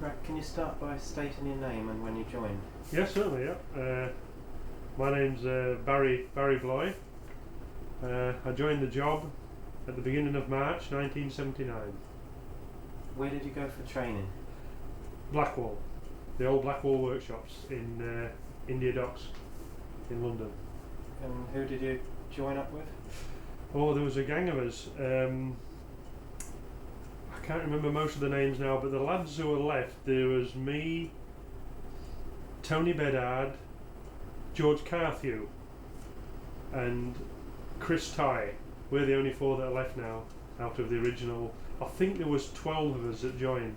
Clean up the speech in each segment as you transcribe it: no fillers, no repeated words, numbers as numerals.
Right, can you start by stating your name and when you joined? Yes, certainly. Yeah. My name's Barry Bloy. I joined the job at the beginning of March 1979. Where did you go for training? Blackwall, the old Blackwall workshops in India Docks in London. And who did you join up with? Oh, there was a gang of us. I can't remember most of the names now, but the lads who were left, there was me, Tony Bedard, George Carthew, and Chris Tye. We're the only four that are left now out of the original. I think there was 12 of us that joined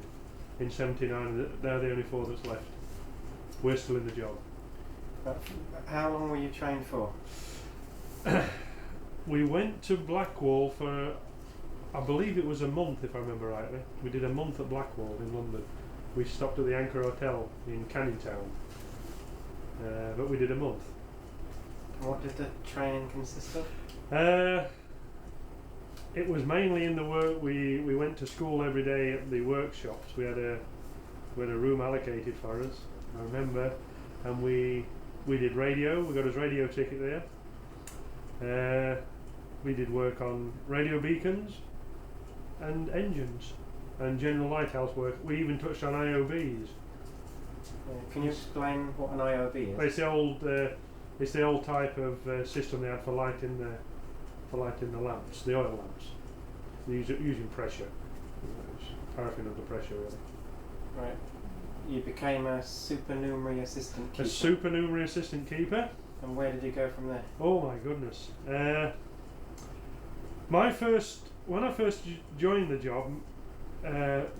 in 79. They're the only four that's left. We're still in the job. How long were you trained for? We went to Blackwall for, I believe it was a month, if I remember rightly. We did a month at Blackwall in London. We stopped at the Anchor Hotel in Canning Town, but we did a month. What did the training consist of? It was mainly in the work. We went to school every day at the workshops. We had a room allocated for us, I remember, and we did radio. We got his radio ticket there. We did work on radio beacons and engines and general lighthouse work. We even touched on IOBs. Can you explain what an IOB is? It's the old type of system they had for lighting the lamps, the oil lamps. Using pressure. It's paraffin under pressure, really. Right. You became a supernumerary assistant keeper. A supernumerary assistant keeper. And where did you go from there? Oh my goodness. When I first joined the job,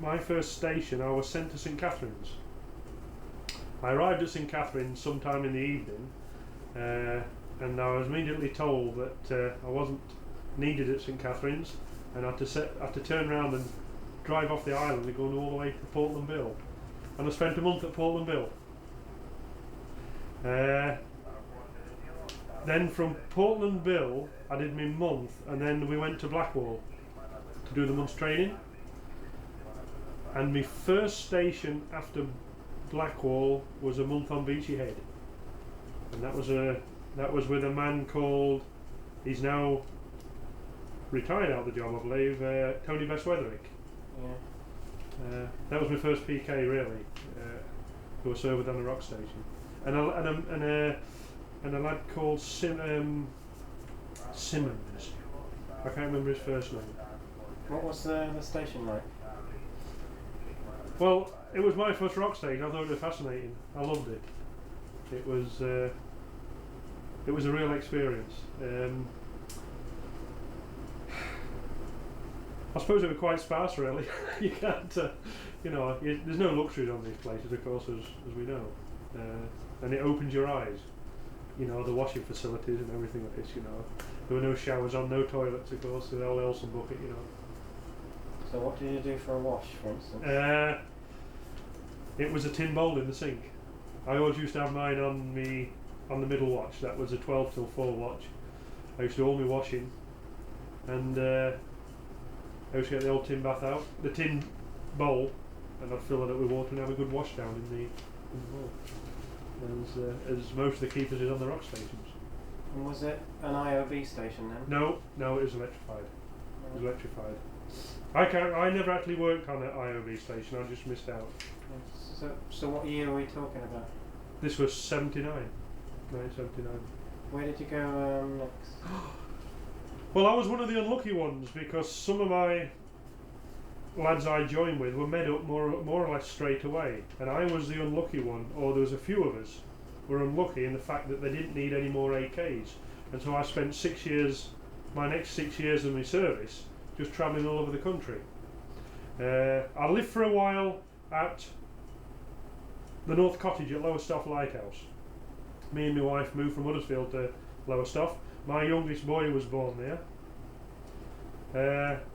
my first station, I was sent to St Catherine's. I arrived at St Catherine's sometime in the evening, and I was immediately told that I wasn't needed at St Catherine's, and I had to turn around and drive off the island and go all the way to Portland Bill. And I spent a month at Portland Bill. Then from Portland Bill, I did my month, and then we went to Blackwall to do the month's training. And my first station after Blackwall was a month on Beachy Head, and that was with a man called, he's now retired out of the job, I believe, Tony Bestweatherick. Yeah. That was my first PK really, who was served on the rock station, and a lad called Simmons. I can't remember his first name. What was the station like? Well, it was my first rock station. I thought it was fascinating. I loved it. It was a real experience. I suppose it was quite sparse, really. You can't, there's no luxuries on these places, of course, as we know, and it opens your eyes. The washing facilities and everything like this. There were no showers on, no toilets, of course. The old Elson bucket. So what did you do for a wash, for instance? It was a tin bowl in the sink. I always used to have mine on the middle watch. That was a 12 till 4 watch. I used to do all my washing, and I used to get the old tin bath out, the tin bowl, and I'd fill it up with water and have a good wash down in the bowl. As most of the keepers is on the rock stations. And was it an IOB station then? No, it was electrified. It was electrified. I never actually worked on an IOB station. I just missed out. So what year are we talking about? This was 1979. Where did you go next? Well, I was one of the unlucky ones because some of my lads I joined with were made up more or less straight away, and I was the unlucky one, or there was a few of us were unlucky in the fact that they didn't need any more AKs, and so I spent my next 6 years of my service just travelling all over the country. I lived for a while at the North Cottage at Lowestoft Lighthouse. Me and my wife moved from Huddersfield to Lowestoft. My youngest boy was born there,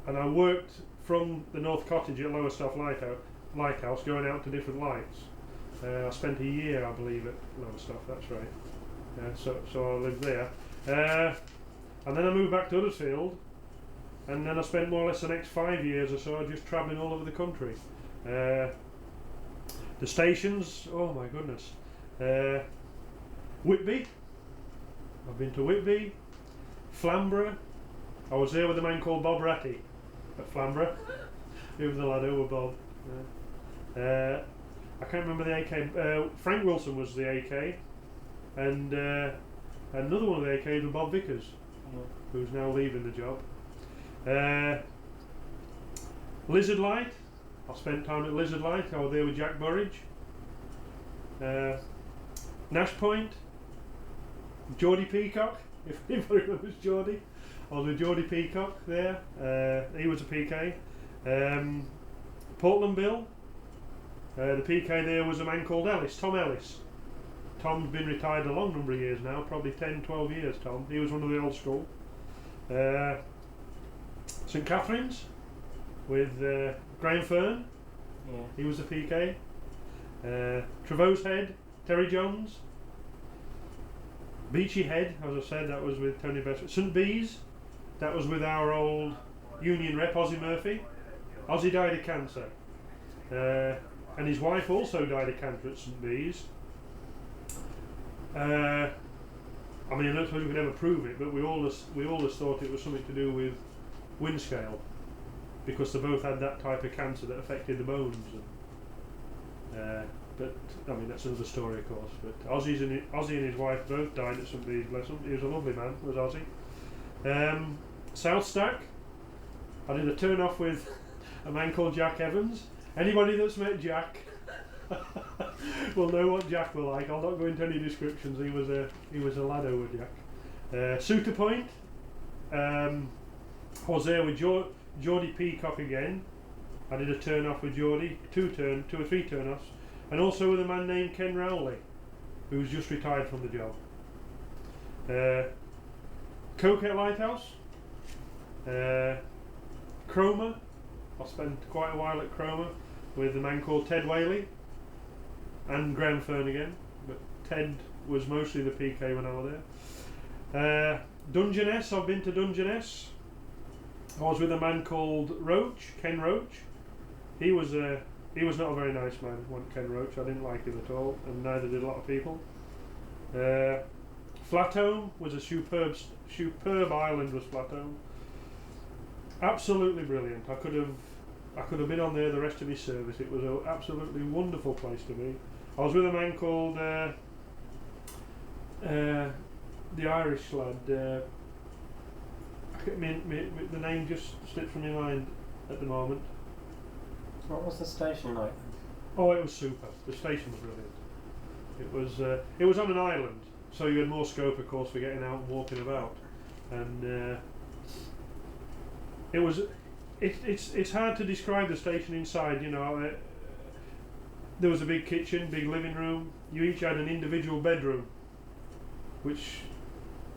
and I worked from the North Cottage at Lowestoft Lighthouse, going out to different lights. I spent a year, I believe, at Lowestoft. That's right. So I lived there, and then I moved back to Huddersfield, and then I spent more or less the next 5 years or so just travelling all over the country. The stations, oh my goodness. Whitby, I've been to Whitby. Flamborough, I was there with a man called Bob Ratty at Flamborough. He was the lad over Bob. I can't remember the AK. Frank Wilson was the AK, and another one of the AKs was Bob Vickers, who's now leaving the job. Lizard Light, I spent time at Lizard Light. I was there with Jack Burridge. Nash Point, Geordie Peacock, if anybody remembers Geordie. I was with Geordie Peacock there. He was a PK. Portland Bill, the PK there was a man called Ellis, Tom Ellis. Tom's been retired a long number of years now, probably 10, 12 years, Tom. He was one of the old school. St Catherine's with Graham Fern. Yeah. He was the PK. Trevose Head, Terry Jones. Beachy Head, as I said, that was with Tony Best. St Bees, that was with our old union rep, Ozzie Murphy. Ozzie died of cancer. And his wife also died of cancer at St Bees. I mean, I don't suppose we could ever prove it, but we always thought it was something to do with wind scale, because they both had that type of cancer that affected the bones. But I mean, that's another story, of course. But Ozzie and his wife both died at St Bees, bless him. He was a lovely man, was Ozzie. South Stack, I did a turn off with a man called Jack Evans. Anybody that's met Jack will know what Jack was like. I'll not go into any descriptions. He was a lad over Jack. Suter Point, I was there with Geordie Peacock again. I did a turn off with Geordie, two or three turn offs, and also with a man named Ken Rowley, who's just retired from the job. Coquet Lighthouse, Cromer. I spent quite a while at Cromer with a man called Ted Whaley and Graham Fern again, but Ted was mostly the PK when I was there. Dungeness, I've been to Dungeness. I was with a man called Roach, Ken Roach. He was not a very nice man, Ken Roach. I didn't like him at all, and neither did a lot of people. Flatholme was a superb island, was Flatholme. Absolutely brilliant. I could have been on there the rest of my service. It was an absolutely wonderful place to be. I was with a man called the Irish lad. The name just slipped from my mind at the moment. What was the station like? Oh, it was super. The station was brilliant. It was on an island, so you had more scope, of course, for getting out and walking about. And it's hard to describe the station inside. You know, there was a big kitchen, big living room. You each had an individual bedroom, which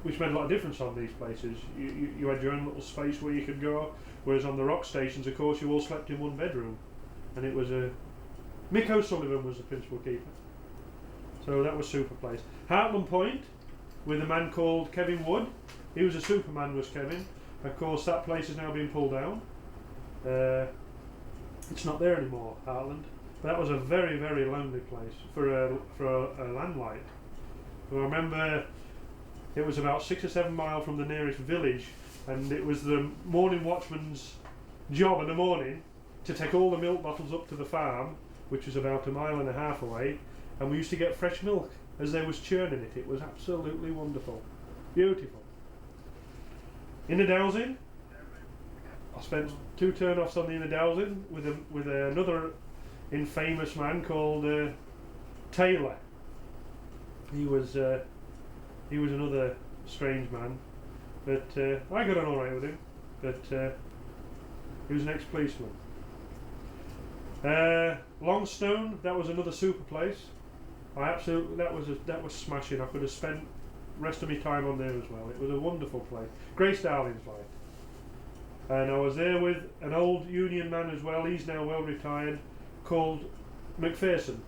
made a lot of difference on these places. You had your own little space where you could go, whereas on the rock stations, of course, you all slept in one bedroom. And it was Mick O'Sullivan was the principal keeper. So that was super place. Hartland Point, with a man called Kevin Wood. He was a superman, was Kevin. Of course, that place has now been pulled down. It's not there anymore, Hartland. But that was a very, very lonely place for a landlight. I remember it was about 6 or 7 miles from the nearest village, and it was the morning watchman's job in the morning to take all the milk bottles up to the farm, which was about 1.5 miles away, and we used to get fresh milk as they was churning it. It was absolutely wonderful, beautiful. In the Dowsing, I spent 2 turn-offs on the Inner Dowsing with another infamous man called Taylor. He was another strange man, but I got on all right with him. But he was an ex-policeman. Longstone, that was another super place. That was smashing. I could have spent the rest of my time on there as well. It was a wonderful place. Grace Darling's life. And I was there with an old union man as well. He's now well retired, called McPherson.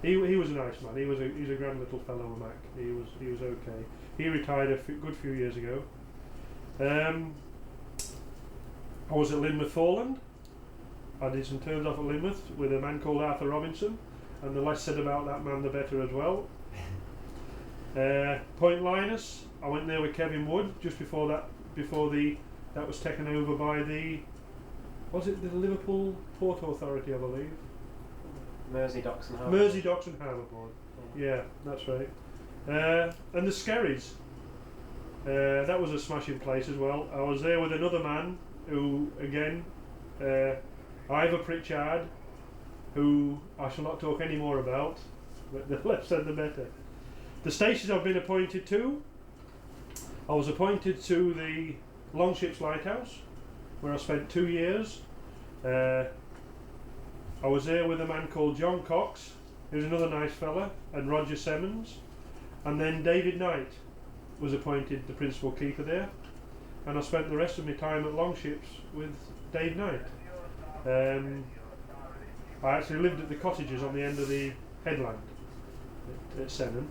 He was a nice man. He's a grand little fellow, Mac. He was okay. He retired a good few years ago. I was at Lynmouth Foreland. I did some turns off at Lynmouth with a man called Arthur Robinson, and the less said about that man the better as well. Point Linus, I went there with Kevin Wood just before that was taken over by the Liverpool Port Authority, I believe. Mersey Docks and Harbour. Mersey Docks and Harbour Board. Yeah, that's right. And the Skerries. That was a smashing place as well. I was there with another man who, again, Ivor Pritchard, who I shall not talk any more about, but the less said the better. The stations I've been appointed to, I was appointed to the Longships Lighthouse, where I spent 2 years. I was there with a man called John Cox, who's another nice fella, and Roger Simmons, and then David Knight was appointed the principal keeper there, and I spent the rest of my time at Longships with Dave Knight. I actually lived at the cottages on the end of the headland at Sennen.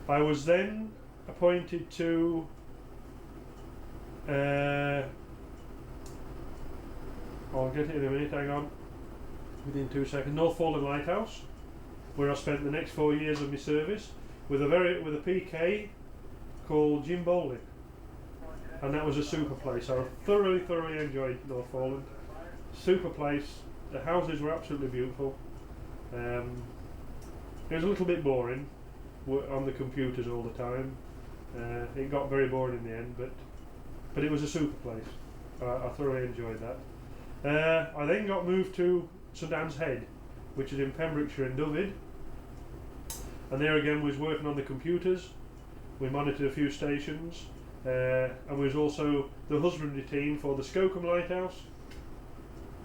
I was then appointed to I'll get it in a minute, hang on, within 2 seconds. Northfoldland Lighthouse, where I spent the next 4 years of my service with a PK called Jim Bowling, and that was a super place. I thoroughly enjoyed Northfoldland. Super place. The houses were absolutely beautiful. It was a little bit boring on the computers all the time. It got very boring in the end, but it was a super place. I thoroughly enjoyed that. I then got moved to St Anne's Head, which is in Pembrokeshire and Dyfed, and there again was working on the computers. We monitored a few stations, and we was also the husbandry team for the Skocum Lighthouse,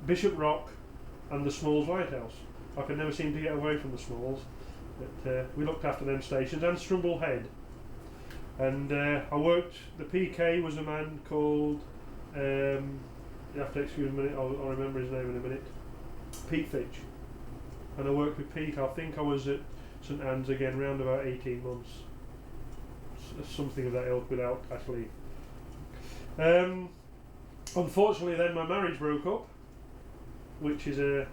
Bishop Rock, and the Smalls Lighthouse. I could never seem to get away from the Smalls, but we looked after them stations, and Strumble Head. And I worked, the PK was a man called, you have to excuse me a minute, I'll remember his name in a minute, Pete Fitch. And I worked with Pete, I think I was at St Anne's again round about 18 months, something of that ilk, without actually. Unfortunately then my marriage broke up, which is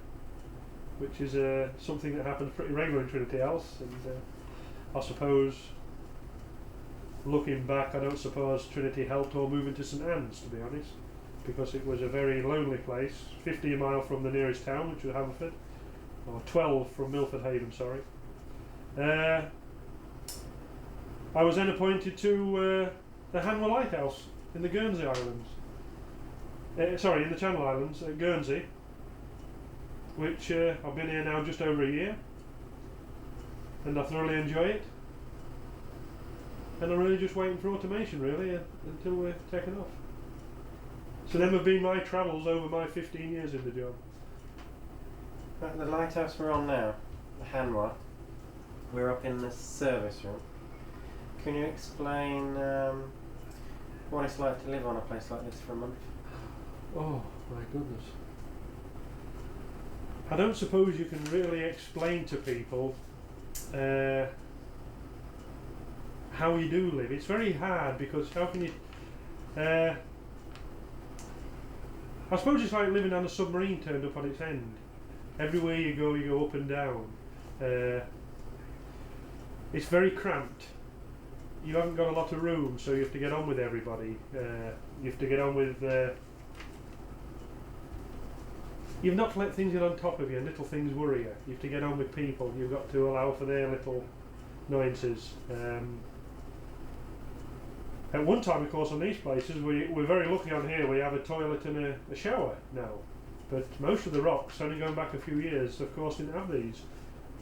something that happens pretty regular in Trinity House, and I suppose, looking back, I don't suppose Trinity helped or moving to St Anne's, to be honest, because it was a very lonely place, 50 a mile from the nearest town, which was Haverford, or 12 from Milford Haven, sorry. I was then appointed to the Hanois Lighthouse in the Guernsey Islands. In the Channel Islands, at Guernsey, which I've been here now just over a year, and I thoroughly enjoy it. And I'm really just waiting for automation, really, until we're taken off. So them have been my travels over my 15 years in the job. The lighthouse we're on now, the Hanois, we're up in the service room. Can you explain what it's like to live on a place like this for a month? Oh my goodness. I don't suppose you can really explain to people how you do live. It's very hard, because how can you... I suppose it's like living on a submarine turned up on its end. Everywhere you go up and down. It's very cramped. You haven't got a lot of room, so you have to get on with everybody. You have to get on with... you've not to let things get on top of you, and little things worry you. You have to get on with people. You've got to allow for their little annoyances. At one time, of course, on these places, we're very lucky on here. We have a toilet and a shower now. But most of the rocks, only going back a few years, of course, didn't have these.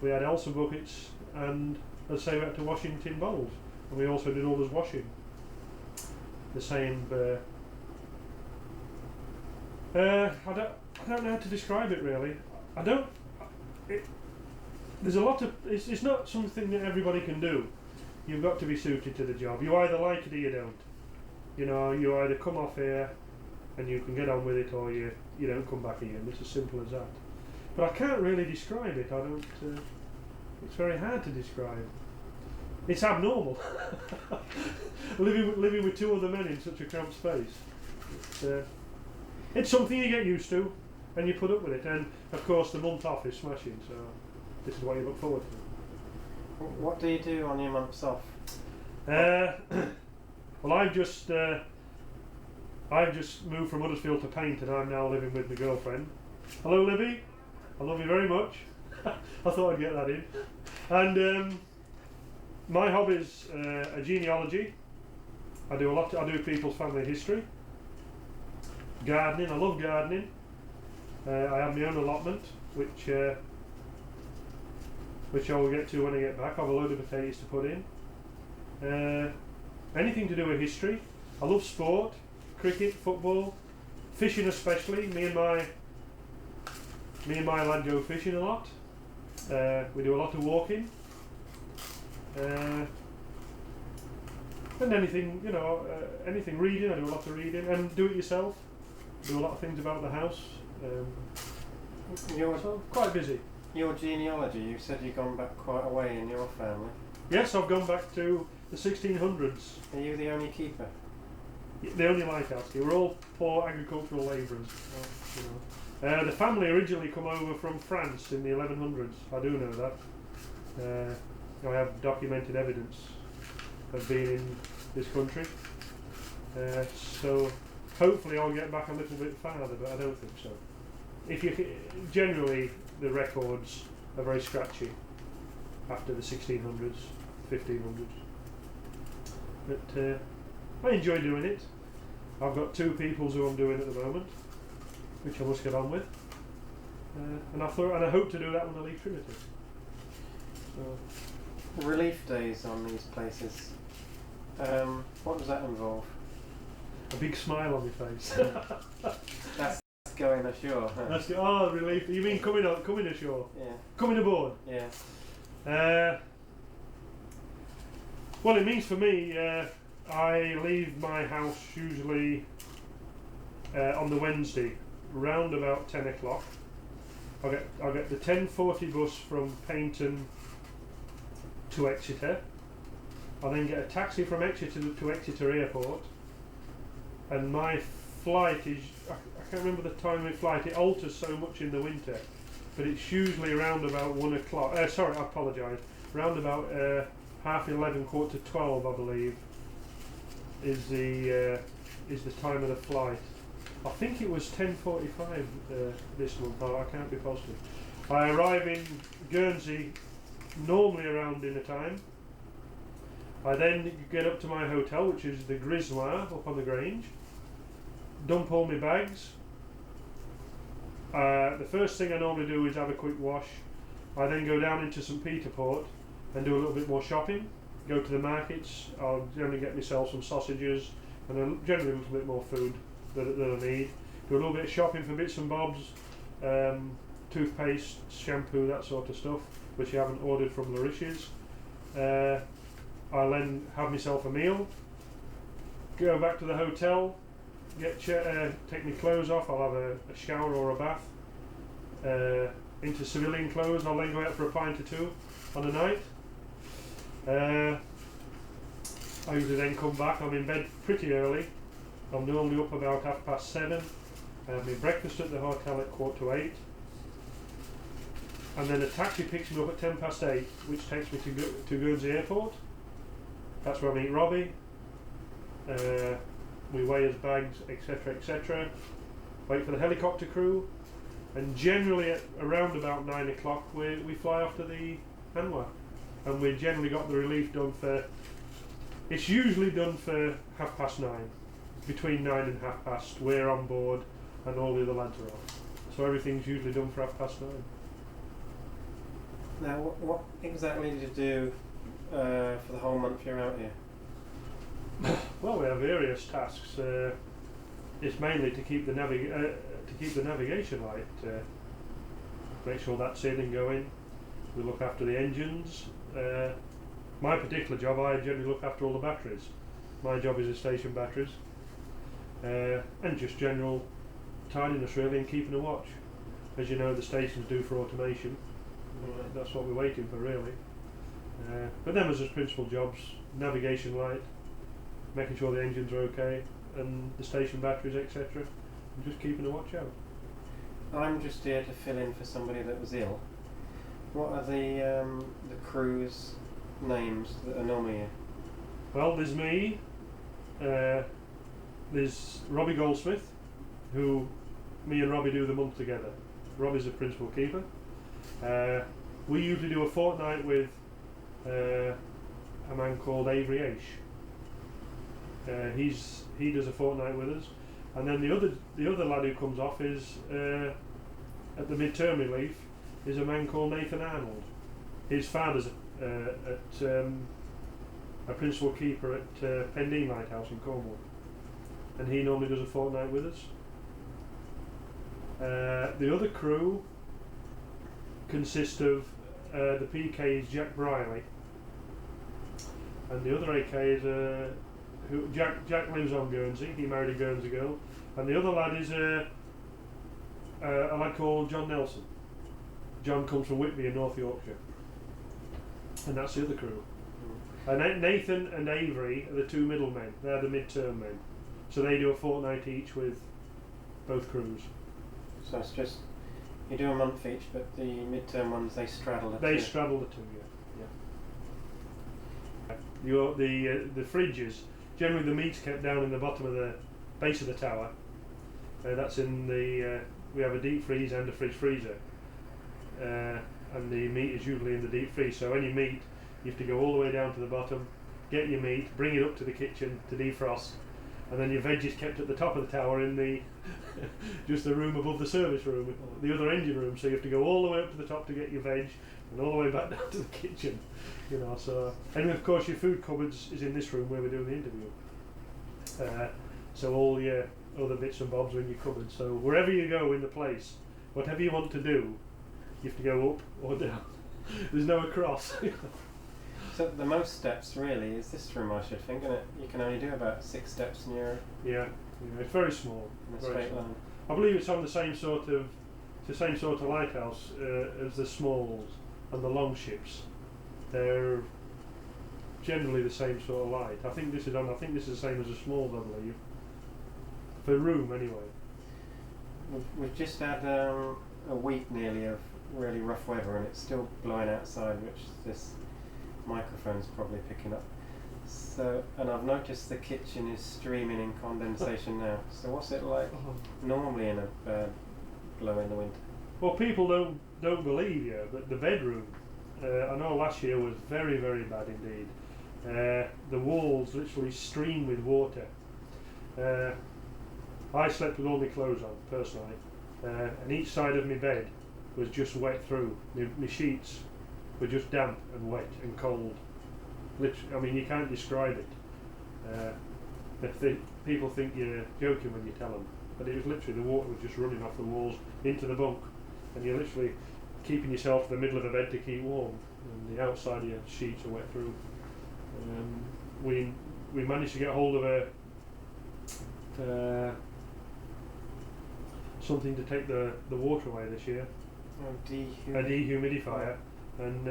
We had Elsa buckets, and let's say we had to wash in tin bowls. And we also did all this washing. The same... I don't know how to describe it, really. There's a lot of... It's not something that everybody can do. You've got to be suited to the job. You either like it or you don't. You know, you either come off here and you can get on with it, or you don't come back again. It's as simple as that. But I can't really describe it. It's very hard to describe. It's abnormal. living with two other men in such a cramped space. It's something you get used to. and you put up with it. And of course, the month off is smashing. So this is what you look forward to. What do you do on your months off? Well, I've just moved from Huddersfield to Paint, and I'm now living with my girlfriend. Hello, Libby. I love you very much. I thought I'd get that in. And my hobbies are genealogy. I do people's family history. Gardening. I love gardening. I have my own allotment, which I will get to when I get back. I have a load of potatoes to put in. Anything to do with history. I love sport, cricket, football, fishing especially. Me and my lad go fishing a lot. We do a lot of walking. And anything, anything reading. I do a lot of reading and do it yourself. Do a lot of things about the house. So quite busy. Your genealogy, you said you've gone back quite a way in your family. Yes, I've gone back to the 1600s. Are you the only keeper? The only lighthouse keeper. We're all poor agricultural labourers. The family originally come over from France in the 1100s. I do know that. I have documented evidence of being in this country. So hopefully I'll get back a little bit farther, but I don't think so. Generally the records are very scratchy after the 1600s, 1500s. But I enjoy doing it. I've got 2 peoples who I'm doing at the moment, which I must get on with. And I hope to do that when I leave Trinity. So, relief days on these places. What does that involve? a big smile on my face. That's going ashore. Huh? That's relief. You mean coming ashore? Yeah. Coming aboard? Yeah. Well, it means for me, I leave my house usually on the Wednesday, round about 10 o'clock. I get the 10:40 bus from Paynton to Exeter. I then get a taxi from Exeter to Exeter Airport, and my flight is, I can't remember the time of my flight, it alters so much in the winter, but it's usually around about 1 o'clock, sorry, I apologise, around about 11:30, 12:15, I believe, is the time of the flight. I think it was 10:45 this month, I can't be positive. I arrive in Guernsey normally around dinner time. I then get up to my hotel, which is the Grisnoir up on the Grange, dump all my bags. The first thing I normally do is have a quick wash. I then go down into St Peter Port and do a little bit more shopping, go to the markets. I'll generally get myself some sausages and generally a little bit more food that I need. Do a little bit of shopping for bits and bobs, toothpaste, shampoo, that sort of stuff, which I haven't ordered from Larishes. I'll then have myself a meal, go back to the hotel, take my clothes off. I'll have a shower or a bath, into civilian clothes. I'll then go out for a pint or two on a night. I usually then come back. I'm in bed pretty early. I'm normally up about 7:30. I have my breakfast at the hotel at 7:45. And then a taxi picks me up at 8:10, which takes me to Guernsey Airport. That's where I meet Robbie. We weigh his bags, etc., etc. Wait for the helicopter crew, and generally at around about 9 o'clock we fly off to the Hanois, and we generally got the relief done for. It's usually done for 9:30. Between 9 and 9:30, we're on board, and all the other lads are on. So everything's usually done for 9:30. Now, what exactly did you do for the whole month you're out here? Well, we have various tasks. It's mainly to keep the navigation light, make sure that's in and going. We look after the engines. My particular job, I generally look after all the batteries. My job is the station batteries, and just general tidiness really, and keeping a watch. As you know, the station's due for automation. That's what we're waiting for really. But them as his principal jobs: navigation light, making sure the engines are okay, and the station batteries, etc. And just keeping a watch out. I'm just here to fill in for somebody that was ill. What are the crew's names that are normally here? Well, there's me. There's Robbie Goldsmith, who me and Robbie do the month together. Robbie's the principal keeper. We usually do a fortnight with a man called Avery H. He does a fortnight with us, and then the other lad who comes off is at the midterm relief is a man called Nathan Arnold. His father's a principal keeper at Les Hanois Lighthouse in Cornwall, and he normally does a fortnight with us. The other crew consist of the PK is Jack Briley, and the other AK is Jack lives on Guernsey. He married a Guernsey girl, and the other lad is a lad called John Nelson. John comes from Whitby in North Yorkshire, and that's the other crew. And Nathan and Avery are the two middlemen. They're the midterm men, so they do a fortnight each with both crews. So it's just you do a month each, but the midterm ones they straddle the two. They straddle the two, yeah. The fridges. Generally, the meat's kept down in the bottom of the base of the tower. That's in the. We have a deep freeze and a fridge freezer, and the meat is usually in the deep freeze. So any meat, you have to go all the way down to the bottom, get your meat, bring it up to the kitchen to defrost, and then your veg is kept at the top of the tower in the just the room above the service room, the other engine room. So you have to go all the way up to the top to get your veg, and all the way back down to the kitchen. You know, so and of course your food cupboards is in this room where we're doing the interview. So all your other bits and bobs are in your cupboard. So wherever you go in the place, whatever you want to do, you have to go up or down. There's no across. So the most steps really is this room, I should think, isn't it? You can only do about 6 steps in your yeah, it's very small. in a straight line. I believe it's on the same sort of lighthouse as the smalls and the long ships. They're generally the same sort of light. I think this is the same as the smalls, I believe. For room, anyway. We've just had a week nearly of really rough weather, and it's still blowing outside, which this microphone's probably picking up. So, and I've noticed the kitchen is streaming in condensation now. So, what's it like normally in a blow in the winter? Well, people don't believe you, but the bedroom. I know last year was very, very bad indeed. The walls literally streamed with water. I slept with all my clothes on, personally, and each side of my bed was just wet through. My sheets were just damp and wet and cold. Literally, I mean, you can't describe it. People think you're joking when you tell them, but it was literally the water was just running off the walls into the bunk, and you're literally keeping yourself in the middle of the bed to keep warm, and the outside of your sheets are wet through. We managed to get hold of something to take the water away this year. A dehumidifier, and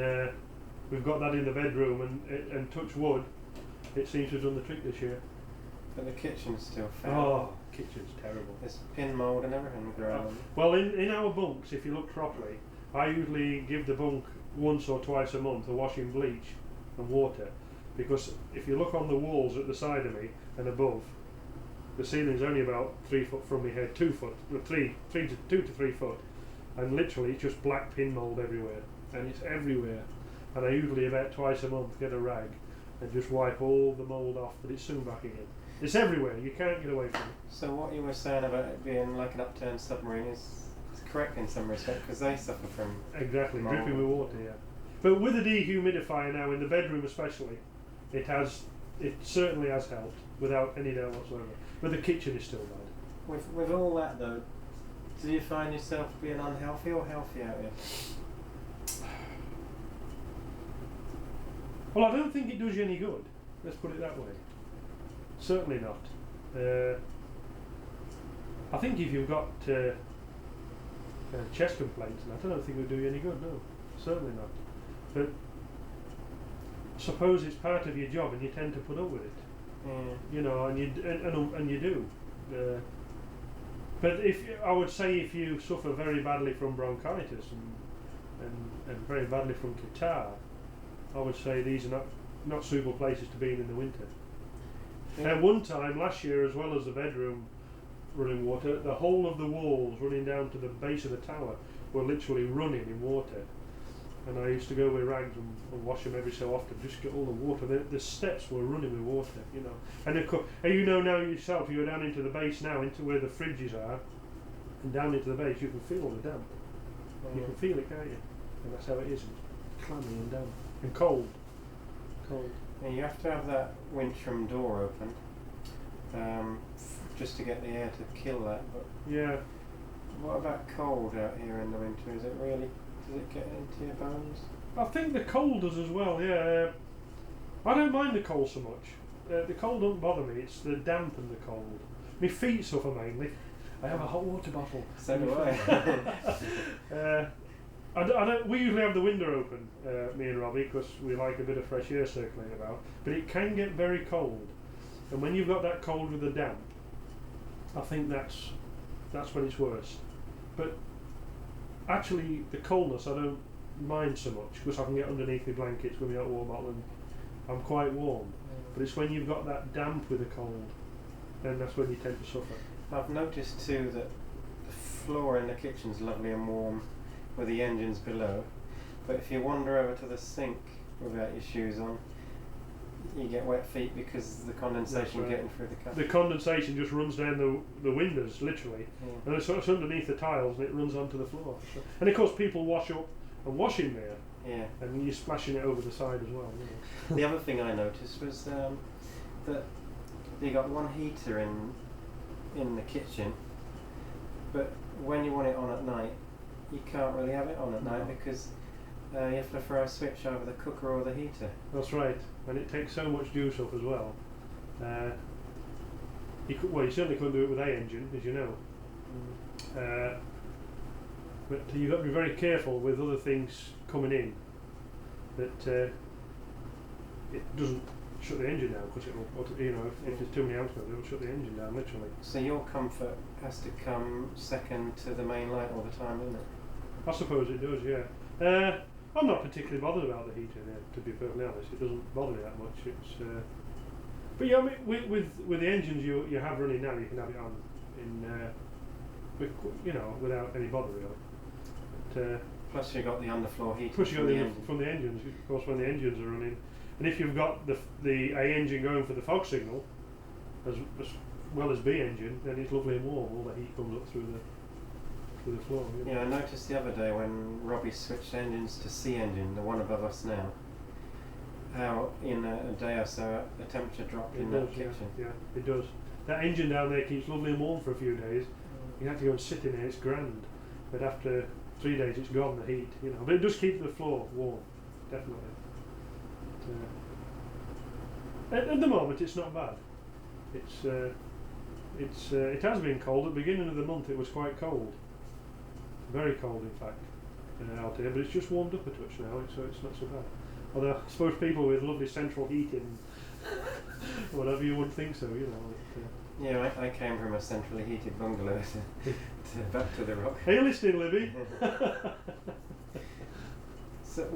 we've got that in the bedroom, and touch wood, it seems to have done the trick this year. But the kitchen's still foul. Oh, kitchen's terrible. There's pin mould and everything growing. Well, in our bunks, if you look properly, I usually give the bunk once or twice a month a wash in bleach and water, because if you look on the walls at the side of me and above, the ceiling's only about 3 foot from my head, 2 foot, 2 to 3 foot, and literally it's just black pin mould everywhere, and it's everywhere. And I usually about twice a month get a rag and just wipe all the mould off, but it's soon back again. It's everywhere, you can't get away from it. So what you were saying about it being like an upturned submarine is correct in some respect, because they suffer from exactly mould. dripping with water, yeah. But with the dehumidifier now in the bedroom especially, it certainly has helped without any doubt whatsoever. But the kitchen is still bad. With all that though, do you find yourself being unhealthy or healthy out here? Well, I don't think it does you any good. Let's put it that way. Certainly not. I think if you've got chest complaints, I don't think it would do you any good. No, certainly not. But suppose it's part of your job, and you tend to put up with it. You know, and you do. But I would say if you suffer very badly from bronchitis and very badly from catarrh, I would say these are not suitable places to be in the winter. Yeah. At one time last year, as well as the bedroom running water, the whole of the walls running down to the base of the tower were literally running in water. And I used to go with rags and wash them every so often, just to get all the water. The steps were running with water, you know. And of course, and you know now yourself, you go down into the base now, into where the fridges are, and down into the base, you can feel the damp. You can feel it, can't you? And that's how it is. It's clammy and damp and cold. Cold. Yeah, you have to have that winch room door open, just to get the air to kill that. But yeah. what about cold out here in the winter? Is it really? Does it get into your bones? I think the cold does as well. Yeah. I don't mind the cold so much. The cold don't bother me. It's the damp and the cold. My feet suffer mainly. I have a hot water bottle. So do I. I don't. We usually have the window open, me and Robbie, because we like a bit of fresh air circulating about. But it can get very cold, and when you've got that cold with the damp, I think that's when it's worst. But actually, the coldness I don't mind so much because I can get underneath my blankets with my hot water bottle, and I'm quite warm. But it's when you've got that damp with the cold, then that's when you tend to suffer. I've noticed too that the floor in the kitchen's lovely and warm with the engines below, but if you wander over to the sink without your shoes on, you get wet feet because the condensation getting through the cup. The condensation just runs down the windows, literally, and it's underneath the tiles and it runs onto the floor. So, and of course people wash up and wash in there, yeah, and you're splashing it over the side as well. You know. The other thing I noticed was that you got one heater in the kitchen, but when you want it on at night, you can't really have it on at night because you have to throw a switch over the cooker or the heater. That's right, and it takes so much juice up as well. You certainly couldn't do it with a engine, as you know. But you've got to be very careful with other things coming in that it doesn't shut the engine down, because it'll, you know, if there's too many amps going, it'll shut the engine down literally. So your comfort has to come second to the main light all the time, isn't it? I suppose it does, yeah. I'm not particularly bothered about the heater, to be perfectly honest. It doesn't bother me that much. It's, but yeah, I mean, with the engines you have running now, you can have it on without any bother really. But, plus you got the underfloor heating. Plus you got from the engines, of course, when the engines are running, and if you've got the A engine going for the fog signal, as well as B engine, then it's lovely and warm. All the heat comes up through the floor. You know. Yeah, I noticed the other day when Robbie switched engines to C engine, the one above us now, how in a day or so the temperature dropped in that kitchen. Yeah, it does. That engine down there keeps lovely and warm for a few days. You have to go and sit in there, it's grand. But after 3 days it's gone, the heat, you know. But it does keep the floor warm, definitely. At the moment it's not bad. It has been cold. At the beginning of the month it was quite cold. Very cold in fact, out here, but it's just warmed up a touch now, so it's not so bad. Although I suppose people with lovely central heating, whatever, you wouldn't think so, you know. Yeah, I came from a centrally heated bungalow to back to the rock. Are you listening, Libby? So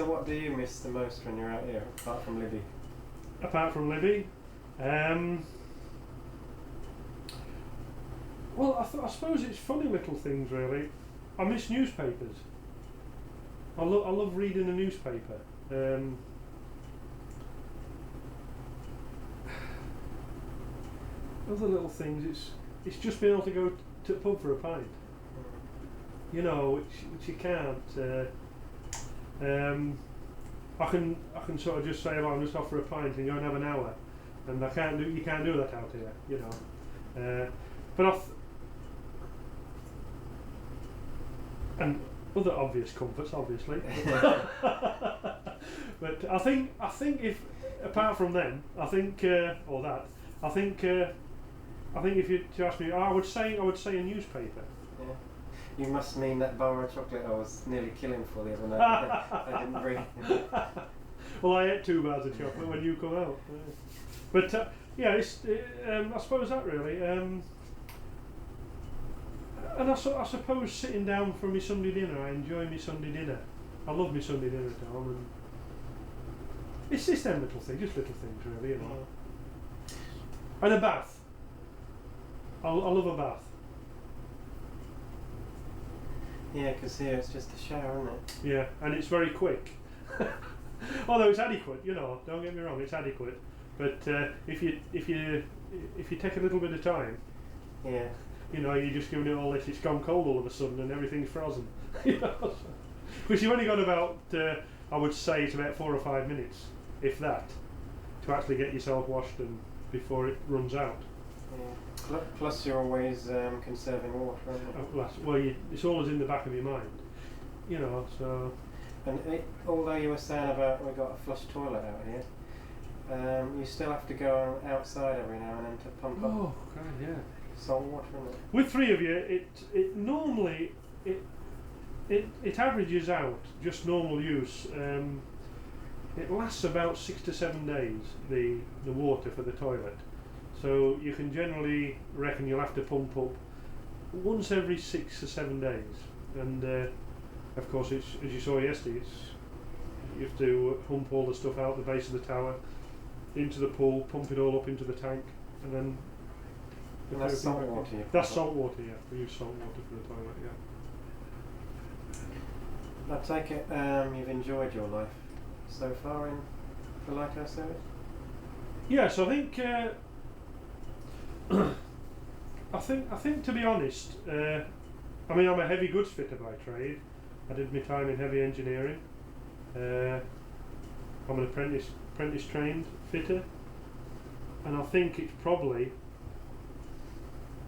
what do you miss the most when you're out here, apart from Libby? Apart from Libby? Well, I suppose it's funny little things really. I miss newspapers. I love reading a newspaper. Other little things, it's just being able to go to the pub for a pint. You know, which you can't. I can sort of just say, oh, I'm just off for a pint and go and have an hour, and you can't do that out here, you know. But and other obvious comforts, obviously. But I think if apart from them, I think if you to ask me, I would say a newspaper. Yeah. You must mean that bar of chocolate I was nearly killing for the other night. I didn't breathe. Well, I ate 2 bars of chocolate when you come out. But yeah, I suppose that really. And I suppose sitting down for my Sunday dinner, I enjoy my Sunday dinner. I love my Sunday dinner, Tom, and it's just them little things, just little things, really, you know. And a bath. I love a bath. Yeah, because here it's just a shower, isn't it? Yeah, and it's very quick. Although it's adequate, you know. Don't get me wrong, it's adequate. But if you take a little bit of time, yeah, you know, you're just giving it all this. It's gone cold all of a sudden, and everything's frozen. You know, because you've only got about, I would say, it's about 4 or 5 minutes, if that, to actually get yourself washed and before it runs out. Yeah. Plus, you're always conserving water, aren't you? Well, it's always in the back of your mind, you know. So. And although you were saying about we've got a flush toilet out here, you still have to go outside every now and then to pump up. Oh, God, yeah. Salt water, isn't it? With 3 of you, it normally it averages out just normal use. It lasts about 6 to 7 days. The water for the toilet, so you can generally reckon you'll have to pump up once every 6 or 7 days, and of course, it's, as you saw yesterday, you have to pump all the stuff out the base of the tower into the pool, pump it all up into the tank, and then. And that's salt water. That's salt water, yeah. We use salt water for the toilet, yeah. I take it you've enjoyed your life so far in the lighthouse service? Yes, I think. I think to be honest, I mean, I'm a heavy goods fitter by trade. I did my time in heavy engineering. I'm an apprentice trained fitter, and I think it's probably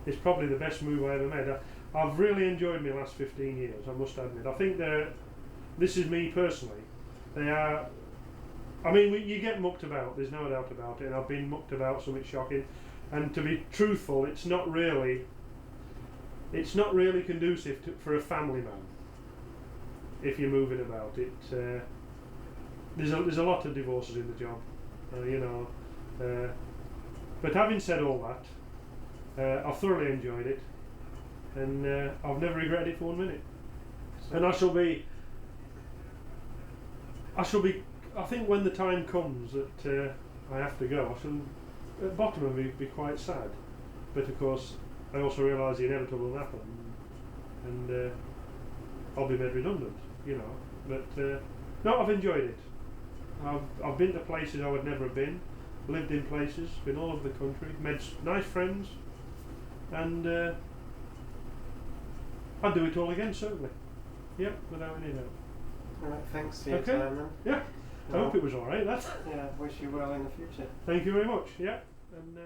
the best move I ever made. I've really enjoyed my last 15 years, I must admit. I think this is me personally. They are. I mean, you get mucked about. There's no doubt about it. And I've been mucked about, something shocking. And to be truthful, it's not really conducive for a family man. If you're moving about it, there's a lot of divorces in the job, you know. But having said all that, I've thoroughly enjoyed it, and I've never regretted it for 1 minute. And I shall be. I think when the time comes that I have to go, I shall, at the bottom of me, be quite sad. But of course, I also realise the inevitable will happen, and I'll be made redundant, you know. But no, I've enjoyed it. I've been to places I would never have been, lived in places, been all over the country, made nice friends, and I'd do it all again, certainly. Yep, without any doubt. Alright, thanks for your time then. Yeah, I hope it was alright, that. Yeah, wish you well in the future. Thank you very much, yeah. And